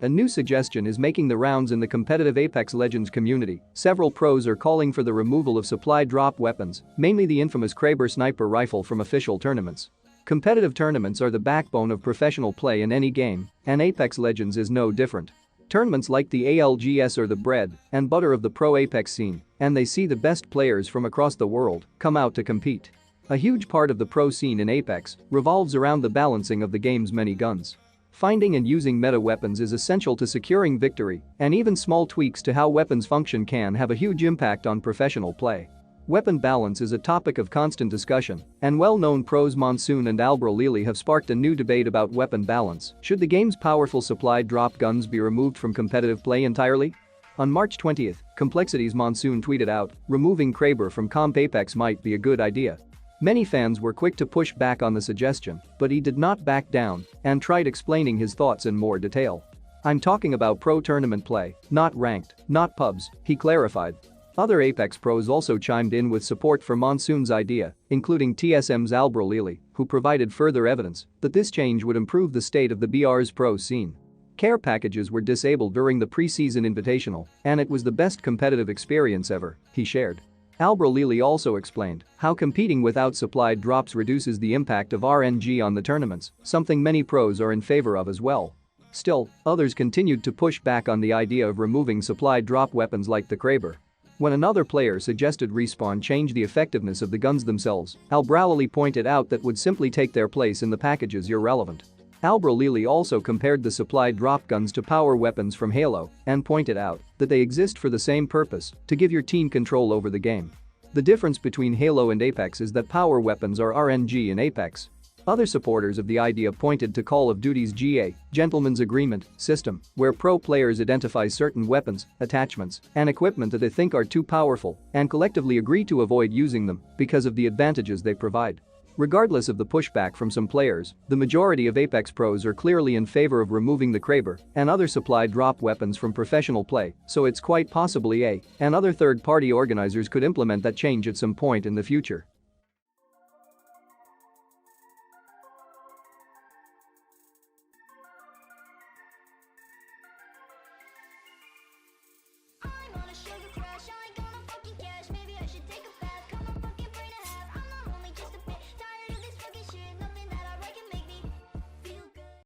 A new suggestion is making the rounds in the competitive Apex Legends community. Several pros are calling for the removal of supply drop weapons, mainly the infamous KRABER sniper rifle from official tournaments. Competitive tournaments are the backbone of professional play in any game, and Apex Legends is no different. Tournaments like the ALGS are the bread and butter of the pro Apex scene, and they see the best players from across the world come out to compete. A huge part of the pro scene in Apex revolves around the balancing of the game's many guns. Finding and using meta weapons is essential to securing victory, and even small tweaks to how weapons function can have a huge impact on professional play. Weapon balance is a topic of constant discussion, and well-known pros Monsoon and Albrolili have sparked a new debate about weapon balance. Should the game's powerful supply drop guns be removed from competitive play entirely? On March 20, Complexity's Monsoon tweeted out, "Removing KRABER from Comp Apex might be a good idea." Many fans were quick to push back on the suggestion, but he did not back down and tried explaining his thoughts in more detail. "I'm talking about pro tournament play, not ranked, not pubs," he clarified. Other Apex pros also chimed in with support for Monsoon's idea, including TSM's Albrolili, who provided further evidence that this change would improve the state of the BR's pro scene. Care packages were disabled during the pre-season invitational, and it was the best competitive experience ever, he shared. Albrolili also explained how competing without supplied drops reduces the impact of RNG on the tournaments, something many pros are in favor of as well. Still, others continued to push back on the idea of removing supplied drop weapons like the KRABER. When another player suggested Respawn change the effectiveness of the guns themselves, Albrolili pointed out that would simply take their place in the packages irrelevant. Albrolili also compared the supply drop guns to power weapons from Halo and pointed out that they exist for the same purpose, to give your team control over the game. The difference between Halo and Apex is that power weapons are RNG in Apex. Other supporters of the idea pointed to Call of Duty's GA, Gentleman's Agreement, system, where pro players identify certain weapons, attachments, and equipment that they think are too powerful and collectively agree to avoid using them because of the advantages they provide. Regardless of the pushback from some players, the majority of Apex pros are clearly in favor of removing the KRABER and other supply drop weapons from professional play, so it's quite possibly and other third-party organizers could implement that change at some point in the future. I'm on a sugar crash.